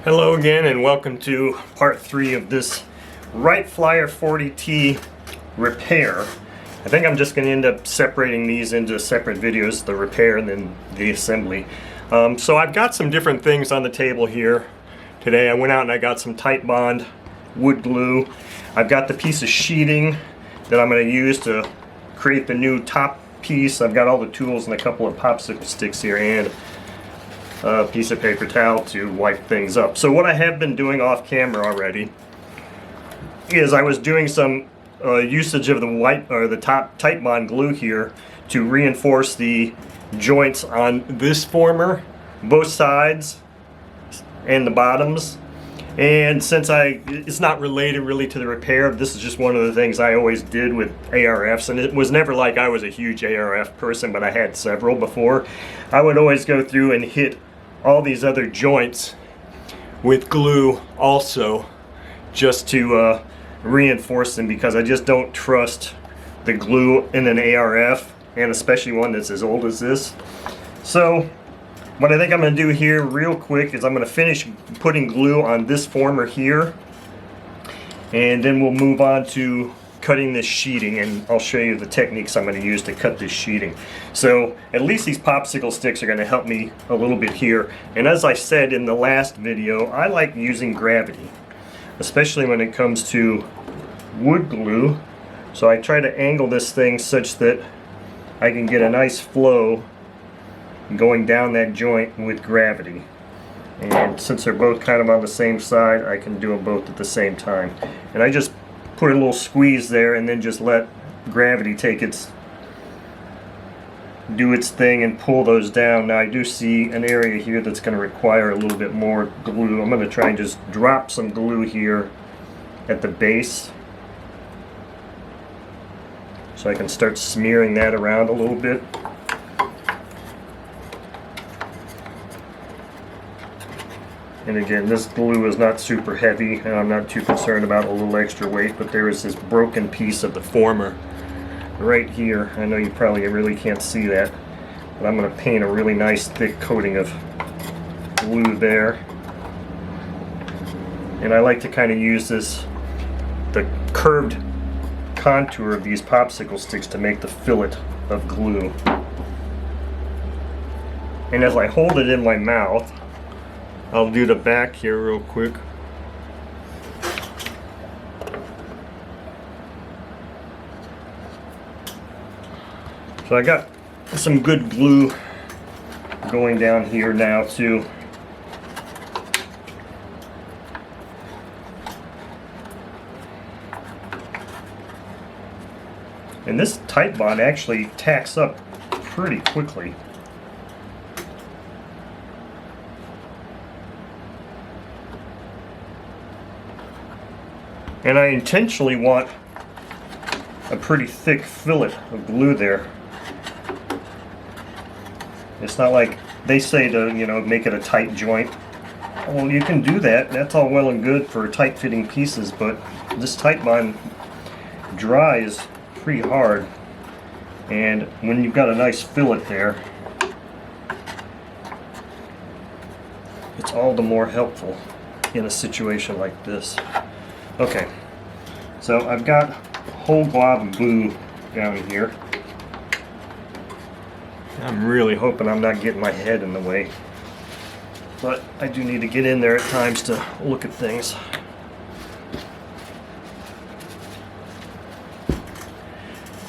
Hello again and welcome to part 3 of this Wright Flyer 40T repair. I think I'm just going to end up separating these into separate videos, the repair and then the assembly. So I've got some different things on the table here today. I went out and I got some Titebond wood glue. I've got the piece of sheeting that I'm going to use to create the new top piece. I've got all the tools and a couple of popsicle sticks here and a piece of paper towel to wipe things up. So what I have been doing off camera already is I was doing some usage of the top Titebond glue here to reinforce the joints on this former, both sides and the bottoms. And since it's not related really to the repair, this is just one of the things I always did with ARFs, and it was never like I was a huge ARF person, but I had several before. I would always go through and hit all these other joints with glue also, just to reinforce them, because I just don't trust the glue in an ARF, and especially one that's as old as this. So what I think I'm going to do here real quick is I'm going to finish putting glue on this former here, and then we'll move on to cutting this sheeting, and I'll show you the techniques I'm going to use to cut this sheeting. So at least these popsicle sticks are going to help me a little bit here. And as I said in the last video, I like using gravity, especially when it comes to wood glue. So I try to angle this thing such that I can get a nice flow going down that joint with gravity. And since they're both kind of on the same side, I can do them both at the same time. And I just put a little squeeze there and then just let gravity do its thing and pull those down. Now I do see an area here that's going to require a little bit more glue. I'm going to try and just drop some glue here at the base so I can start smearing that around a little bit. And again, this glue is not super heavy, and I'm not too concerned about a little extra weight, but there is this broken piece of the former right here. I know you probably really can't see that, but I'm going to paint a really nice thick coating of glue there. And I like to kind of use the curved contour of these popsicle sticks to make the fillet of glue. And as I hold it in my mouth, I'll do the back here real quick. So I got some good glue going down here now too. And this Titebond actually tacks up pretty quickly. And I intentionally want a pretty thick fillet of glue there. It's not like they say to, make it a tight joint. Well, you can do that. That's all well and good for tight fitting pieces, but this Titebond dries pretty hard. And when you've got a nice fillet there, it's all the more helpful in a situation like this. Okay, so I've got a whole glob of glue down here. I'm really hoping I'm not getting my head in the way, but I do need to get in there at times to look at things.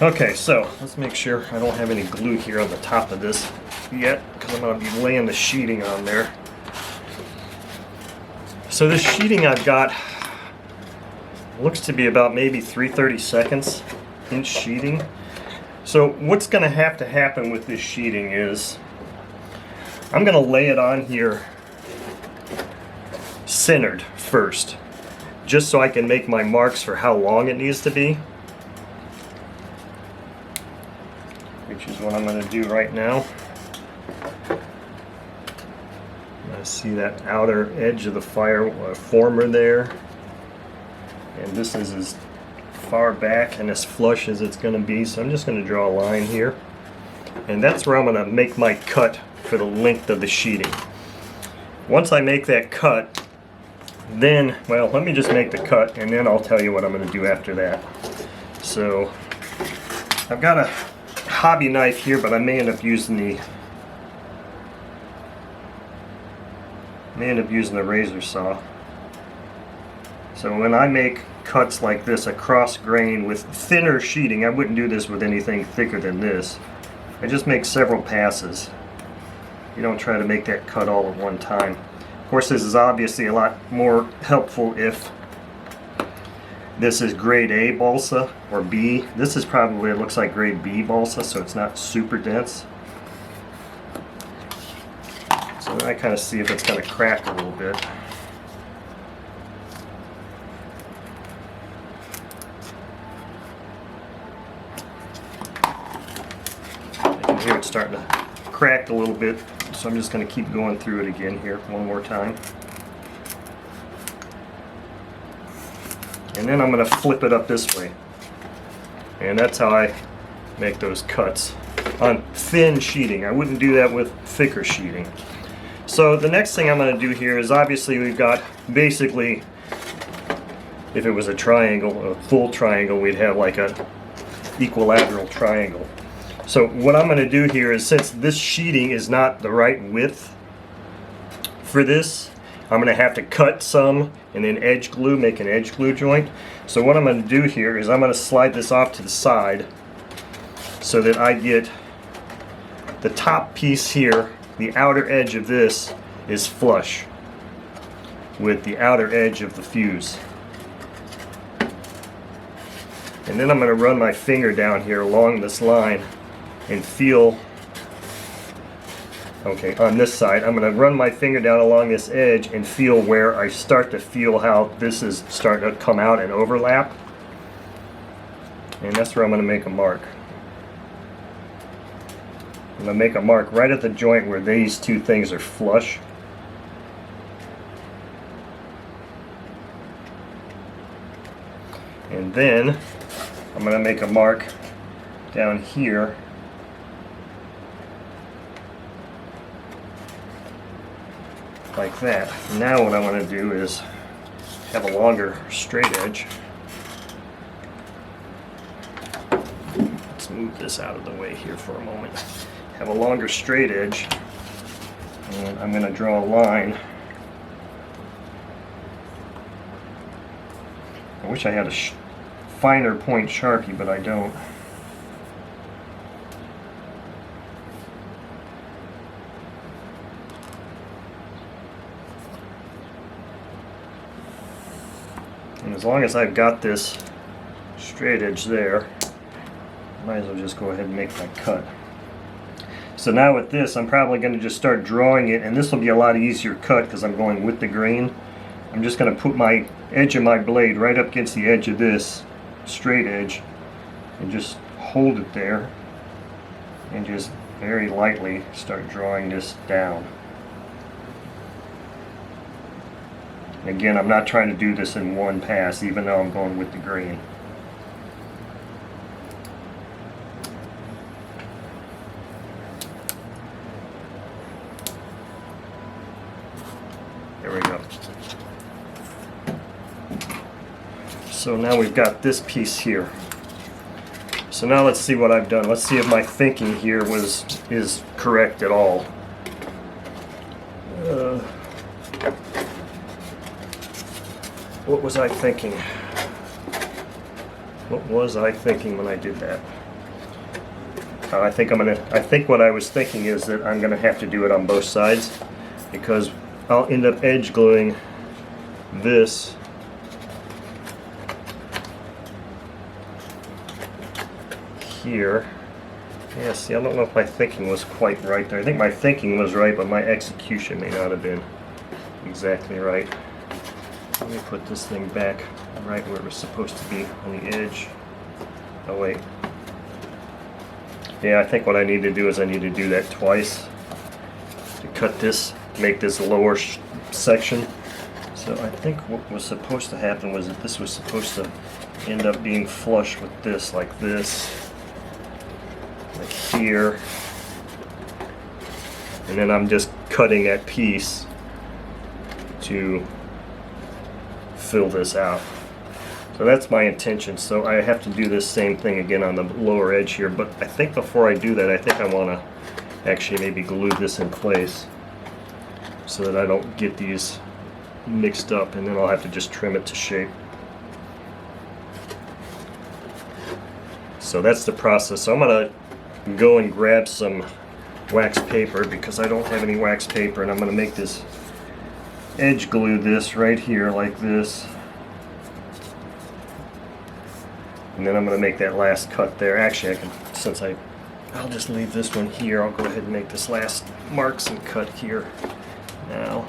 Okay, so let's make sure I don't have any glue here on the top of this yet, because I'm going to be laying the sheeting on there. So this sheeting I've got looks to be about maybe 3/32 inch sheeting. So what's going to happen with this sheeting is I'm going to lay it on here centered first, just so I can make my marks for how long it needs to be, which is what I'm going to do right now. I see that outer edge of the former there. And this is as far back and as flush as it's going to be, so I'm just going to draw a line here. And that's where I'm going to make my cut for the length of the sheeting. Once I make that cut, Then, well, let me just make the cut and then I'll tell you what I'm going to do after that. So I've got a hobby knife here, but I may end up using the razor saw. So when I make cuts like this, a cross grain with thinner sheeting, I wouldn't do this with anything thicker than this. I just make several passes. You don't try to make that cut all at one time. Of course, this is obviously a lot more helpful if this is grade A balsa or B. This is probably, it looks like grade B balsa, so it's not super dense. So then I kind of see if it's going to crack a little bit. I can hear it starting to crack a little bit, so I'm just going to keep going through it again here one more time. And then I'm going to flip it up this way. And that's how I make those cuts on thin sheeting. I wouldn't do that with thicker sheeting. So the next thing I'm going to do here is, obviously we've got basically, if it was a triangle, a full triangle, we'd have like a equilateral triangle. So what I'm going to do here is, since this sheeting is not the right width for this, I'm going to have to cut some and then edge glue, make an edge glue joint. So what I'm going to do here is I'm going to slide this off to the side so that I get the top piece here, the outer edge of this is flush with the outer edge of the fuse. And then I'm going to run my finger down here along this line and feel, okay, on this side, I'm going to run my finger down along this edge and feel where I start to feel how this is starting to come out and overlap. And that's where I'm going to make a mark. I'm going to make a mark right at the joint where these two things are flush. And then I'm going to make a mark down here like that. Now what I want to do is have a longer straight edge. Let's move this out of the way here for a moment. Have a longer straight edge, and I'm going to draw a line. I wish I had a finer point Sharpie, but I don't. And as long as I've got this straight edge there, I might as well just go ahead and make my cut. So now with this, I'm probably going to just start drawing it, and this will be a lot easier cut because I'm going with the grain. I'm just going to put my edge of my blade right up against the edge of this straight edge and just hold it there and just very lightly start drawing this down. Again, I'm not trying to do this in one pass, even though I'm going with the grain. There we go. So now we've got this piece here. So now let's see what I've done. Let's see if my thinking here is correct at all. What was I thinking? What was I thinking when I did that? I think what I was thinking is that I'm gonna have to do it on both sides, because I'll end up edge gluing this here. Yeah, see, I don't know if my thinking was quite right there. I think my thinking was right, but my execution may not have been exactly right. Let me put this thing back right where it was supposed to be on the edge. Oh wait. Yeah, I think what I need to do is I need to do that twice to cut this, make this lower section. So I think what was supposed to happen was that this was supposed to end up being flush with this, like here. And then I'm just cutting that piece to fill this out. So that's my intention. So I have to do this same thing again on the lower edge here, but I think before I do that, I think I want to actually maybe glue this in place so that I don't get these mixed up, and then I'll have to just trim it to shape. So that's the process. So I'm going to go and grab some wax paper because I don't have any wax paper, and I'm going to make this edge glue this right here like this. And then I'm going to make that last cut there. Actually, I can, since I'll just leave this one here, I'll go ahead and make this last marks and cut here now.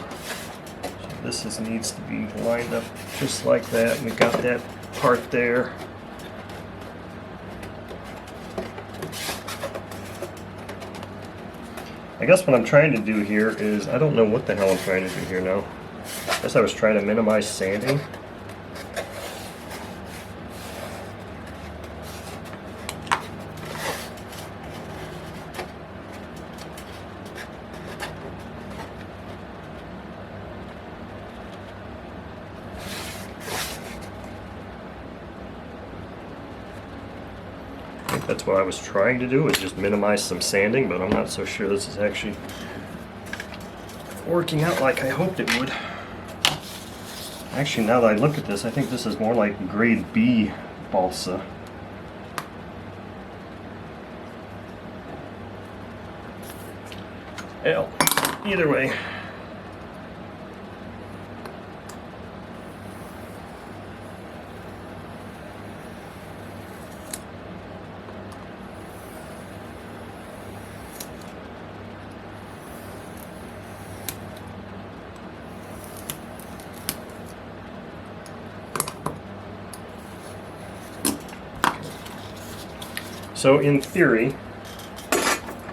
So this needs to be lined up just like that. We got that part there. I guess what I'm trying to do here is, I don't know what the hell I'm trying to do here now. I guess I was trying to minimize sanding. That's what I was trying to do, is just minimize some sanding, but I'm not so sure this is actually working out like I hoped it would. Actually, now that I look at this, I think this is more like grade B balsa. Hell, either way. So in theory,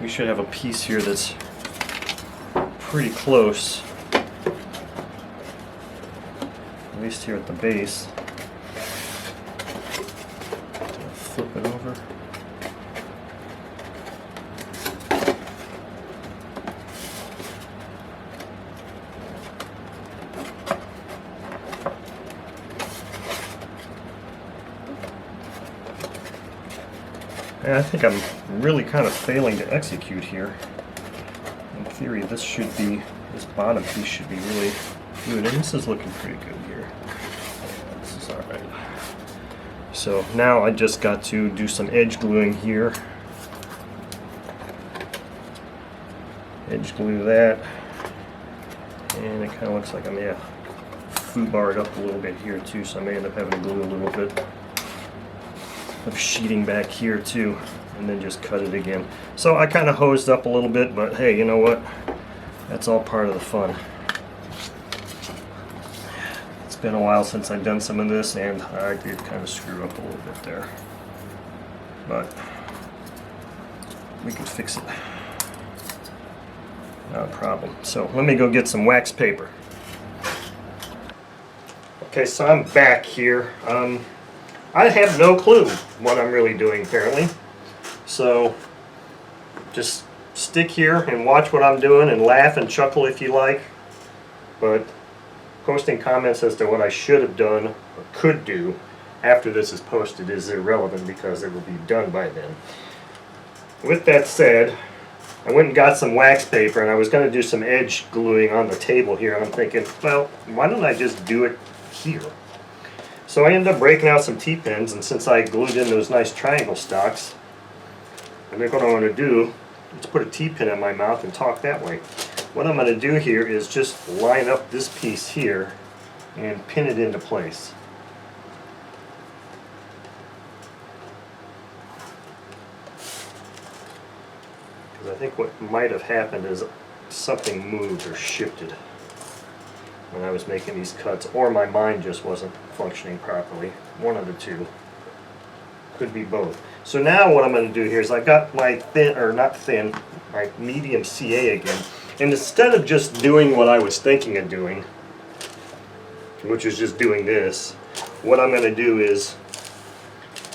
we should have a piece here that's pretty close, at least here at the base. Flip it over. And I think I'm really kind of failing to execute here. In theory, this bottom piece should be really good, and this is looking pretty good here. This is alright. So now I just got to do some edge gluing here. Edge glue that, and it kind of looks like I'm foobarred up a little bit here too, so I may end up having to glue a little bit of sheeting back here too, and then just cut it again. So I kind of hosed up a little bit, but hey, you know what? That's all part of the fun. It's been a while since I've done some of this, and I did kind of screw up a little bit there. But we can fix it. Not a problem. So let me go get some wax paper. Okay, so I'm back here. I have no clue what I'm really doing apparently. So just stick here and watch what I'm doing and laugh and chuckle if you like. But posting comments as to what I should have done or could do after this is posted is irrelevant because it will be done by then. With that said, I went and got some wax paper, and I was going to do some edge gluing on the table here, and I'm thinking, well, why don't I just do it here? So I ended up breaking out some T-pins, and since I glued in those nice triangle stocks, I think what I want to do is put a T-pin in my mouth and talk that way. What I'm going to do here is just line up this piece here and pin it into place. Because I think what might have happened is something moved or shifted when I was making these cuts, or my mind just wasn't functioning properly. One of the two. Could be both. So now what I'm going to do here is I've got my my medium CA again, and instead of just doing what I was thinking of doing, which is just doing this, what I'm going to do is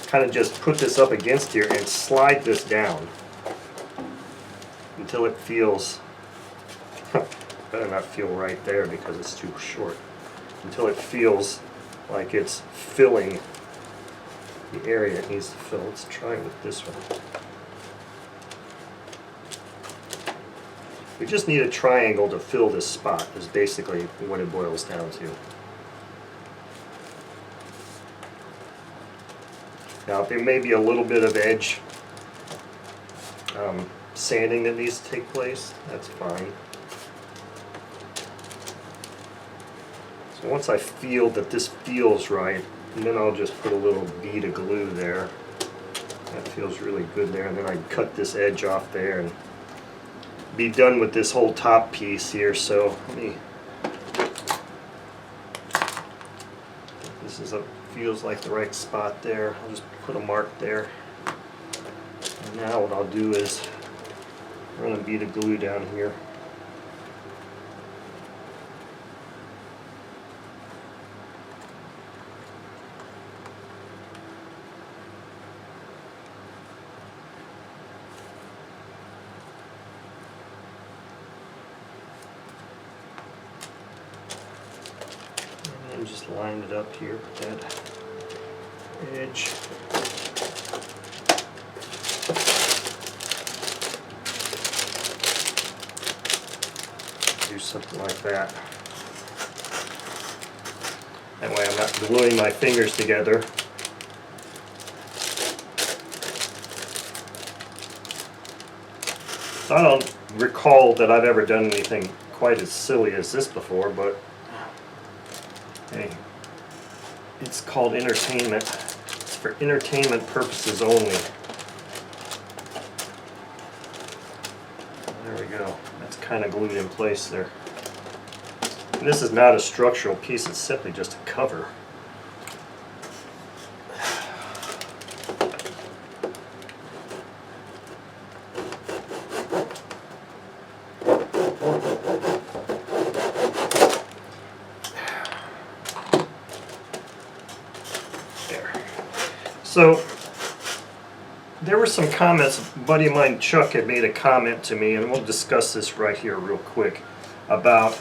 kind of just put this up against here and slide this down until it feels better not feel right there because it's too short, until it feels like it's filling the area it needs to fill. Let's try with this one. We just need a triangle to fill this spot, is basically what it boils down to. Now there may be a little bit of edge sanding that needs to take place. That's fine. So once I feel that this feels right, and then I'll just put a little bead of glue there. That feels really good there, and then I cut this edge off there and be done with this whole top piece here. So let me, this is feels like the right spot there. I'll just put a mark there. And now what I'll do is run a bead of glue down here. And just line it up here with that edge. Do something like that. That way I'm not gluing my fingers together. So I don't recall that I've ever done anything quite as silly as this before, but hey, it's called entertainment. It's for entertainment purposes only. There we go. That's kind of glued in place there. And this is not a structural piece, it's simply just a cover. So there were some comments. A buddy of mine, Chuck, had made a comment to me, and we'll discuss this right here real quick, about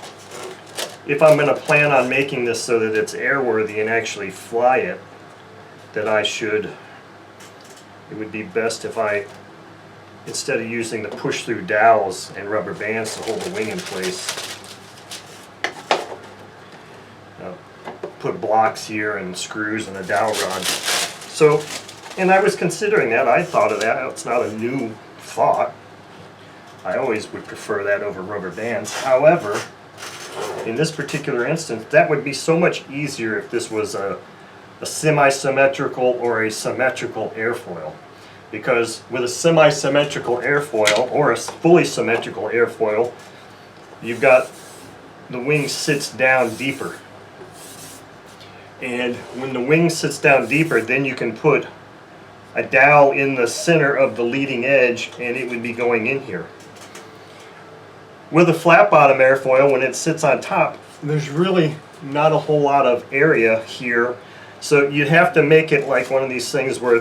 if I'm going to plan on making this so that it's airworthy and actually fly it, that it would be best if I, instead of using the push-through dowels and rubber bands to hold the wing in place, put blocks here and screws and a dowel rod. So, and I was considering that. I thought of that. It's not a new thought. I always would prefer that over rubber bands. However, in this particular instance, that would be so much easier if this was a semi-symmetrical or a symmetrical airfoil. Because with a semi-symmetrical airfoil or a fully symmetrical airfoil, you've got the wing sits down deeper. And when the wing sits down deeper, then you can put a dowel in the center of the leading edge and it would be going in here. With a flat bottom airfoil, when it sits on top, there's really not a whole lot of area here. So you'd have to make it like one of these things where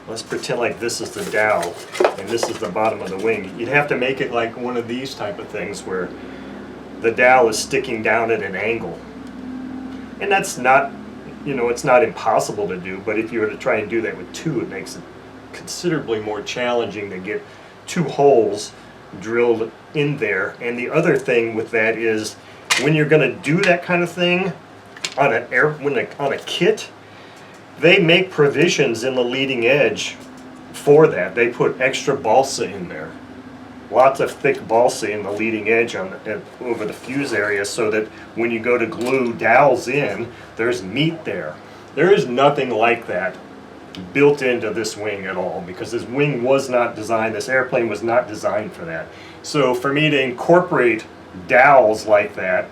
let's pretend like this is the dowel and this is the bottom of the wing. You'd have to make it like one of these type of things where the dowel is sticking down at an angle. And that's not, it's not impossible to do, but if you were to try and do that with two, it makes it considerably more challenging to get two holes drilled in there. And the other thing with that is, when you're going to do that kind of thing on on a kit, they make provisions in the leading edge for that. They put extra balsa in there. Lots of thick balsa in the leading edge over the fuse area, so that when you go to glue dowels in, there's meat there. There is nothing like that built into this wing at all, because this wing was not designed, this airplane was not designed for that. So for me to incorporate dowels like that,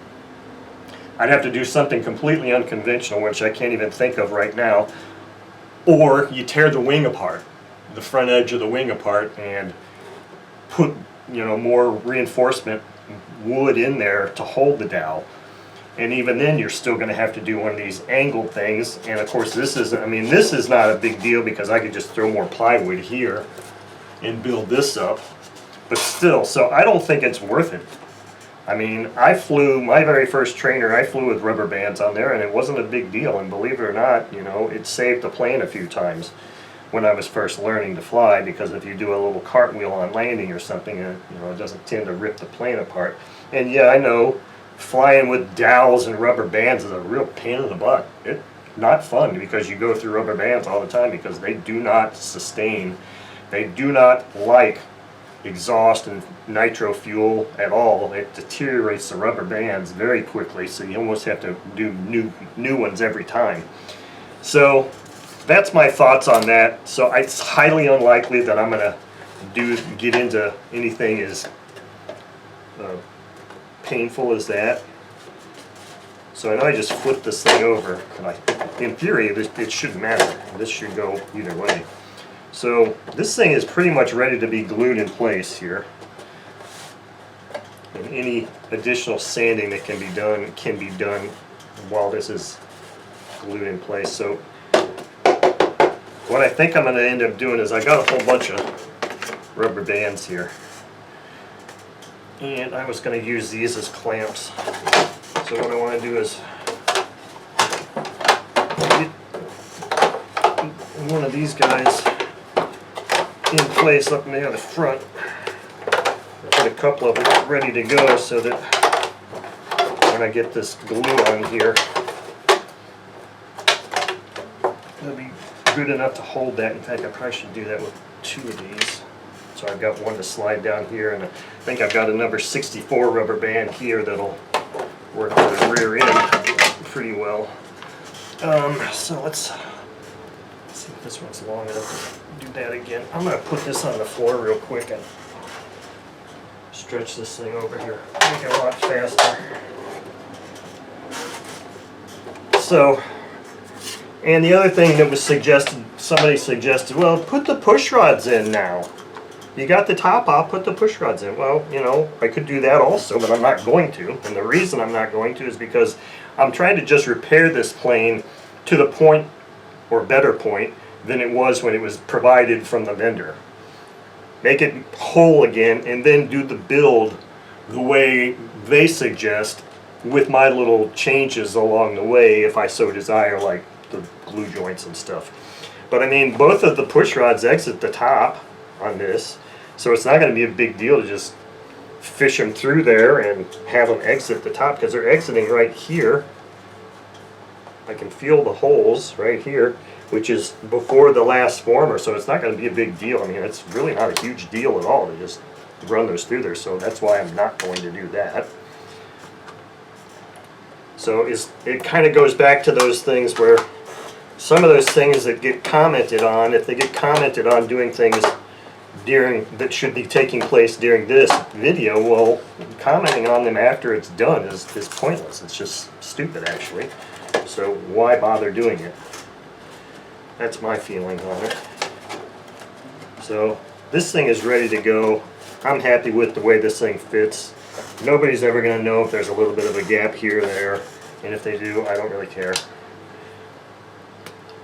I'd have to do something completely unconventional, which I can't even think of right now. Or you tear the wing apart, the front edge of the wing apart, and put more reinforcement wood in there to hold the dowel. And even then you're still going to have to do one of these angled things. And of course this is not a big deal, because I could just throw more plywood here and build this up. But still, so I don't think it's worth it. I mean, I flew, my very first trainer, I flew with rubber bands on there, and it wasn't a big deal. And believe it or not, you know, it saved the plane a few times when I was first learning to fly, because if you do a little cartwheel on landing or something, you know, it doesn't tend to rip the plane apart. And yeah, I know flying with dowels and rubber bands is a real pain in the butt. It's not fun, because you go through rubber bands all the time because they do not sustain. They do not like exhaust and nitro fuel at all. It deteriorates the rubber bands very quickly, so you almost have to do new ones every time. So that's my thoughts on that. So it's highly unlikely that I'm gonna get into anything as painful as that. So I know I just flipped this thing over, and in theory it shouldn't matter. This should go either way. So this thing is pretty much ready to be glued in place here. And any additional sanding that can be done while this is glued in place. So what I think I'm going to end up doing is I got a whole bunch of rubber bands here. And I was going to use these as clamps. So what I want to do is get one of these guys in place up near the front. Put a couple of them ready to go so that when I get this glue on here, it'll be good enough to hold that. In fact, I probably should do that with two of these. So I've got one to slide down here, and I think I've got a number 64 rubber band here that'll work on the rear end pretty well. So let's see if this one's long enough to do that again. I'm going to put this on the floor real quick and stretch this thing over here, make it a lot faster. So, and the other thing that was suggested, somebody suggested, well, put the push rods in now. You got the top off, put the push rods in. Well, you know, I could do that also, but I'm not going to. And the reason I'm not going to is because I'm trying to just repair this plane to the point, or better point, than it was when it was provided from the vendor. Make it whole again, and then do the build the way they suggest, with my little changes along the way if I so desire, like the glue joints and stuff. But I mean, both of the push rods exit the top on this, so it's not going to be a big deal to just fish them through there and have them exit the top, because they're exiting right here. I can feel the holes right here, which is before the last former, so it's not going to be a big deal. I mean, it's really not a huge deal at all to just run those through there, so that's why I'm not going to do that. So it kind of goes back to those things where some of those things that get commented on, if they get commented on doing things that should be taking place during this video, well, commenting on them after it's done is pointless. It's just stupid, actually. So why bother doing it? That's my feeling on it. So this thing is ready to go. I'm happy with the way this thing fits. Nobody's ever going to know if there's a little bit of a gap here or there, and if they do, I don't really care.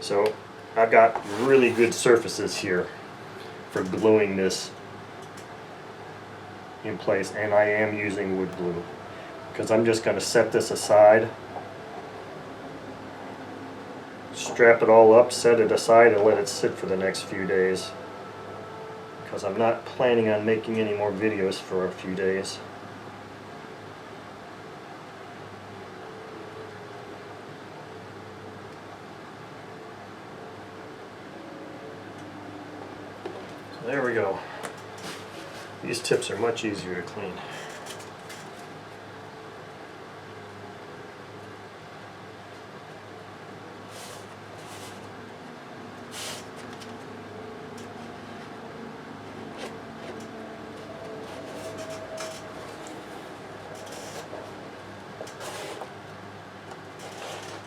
So I've got really good surfaces here for gluing this in place, and I am using wood glue because I'm just going to set this aside, strap it all up, set it aside, and let it sit for the next few days, because I'm not planning on making any more videos for a few days. So there we go. These tips are much easier to clean.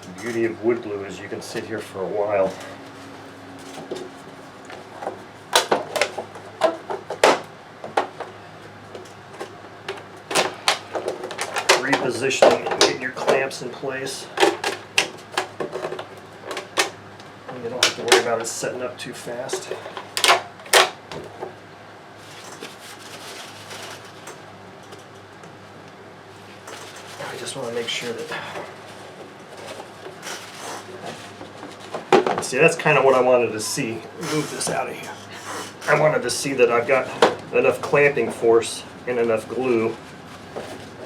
The beauty of wood glue is you can sit here for a while. Repositioning and getting your clamps in place. And you don't have to worry about it setting up too fast. I just want to make sure that... See, that's kind of what I wanted to see. Move this out of here. I wanted to see that I've got enough clamping force and enough glue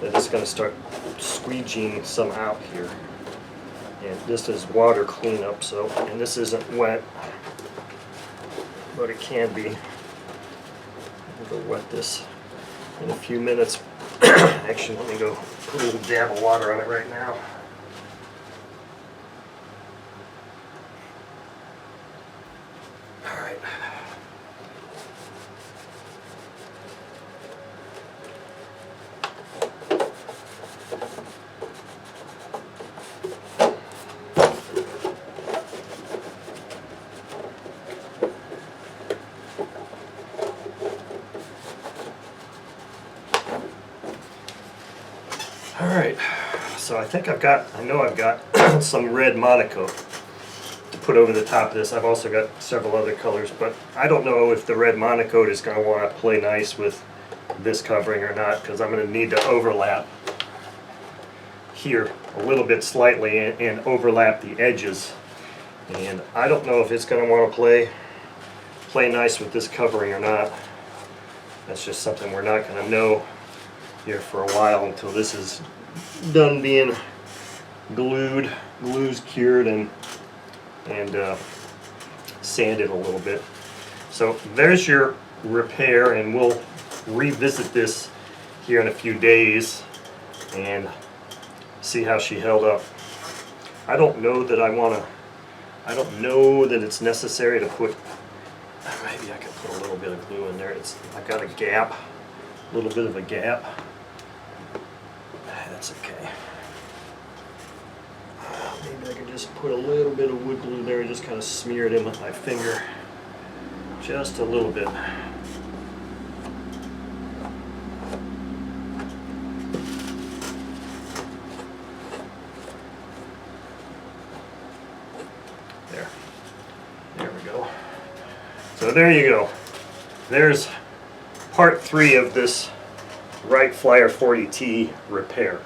that it's going to start squeegeeing some out here. And this is water cleanup, so, and this isn't wet, but it can be. I'll go wet this in a few minutes. Actually, let me go put a little dab of water on it right now. All right. Alright, so I think I know I've got some red Monaco to put over the top of this. I've also got several other colors, but I don't know if the red Monaco is going to want to play nice with this covering or not, because I'm going to need to overlap here a little bit slightly and overlap the edges. And I don't know if it's going to want to play nice with this covering or not. That's just something we're not going to know here for a while until this is done being glued, glue's cured and sanded a little bit. So there's your repair, and we'll revisit this here in a few days and see how she held up. I don't know that I don't know that it's necessary to put, maybe I could put a little bit of glue in there. I've got a gap, a little bit of a gap. That's okay. Maybe I can just put a little bit of wood glue there and just kind of smear it in with my finger. Just a little bit. There. There we go. So there you go. There's part 3 of this Wright Flyer 40T repair.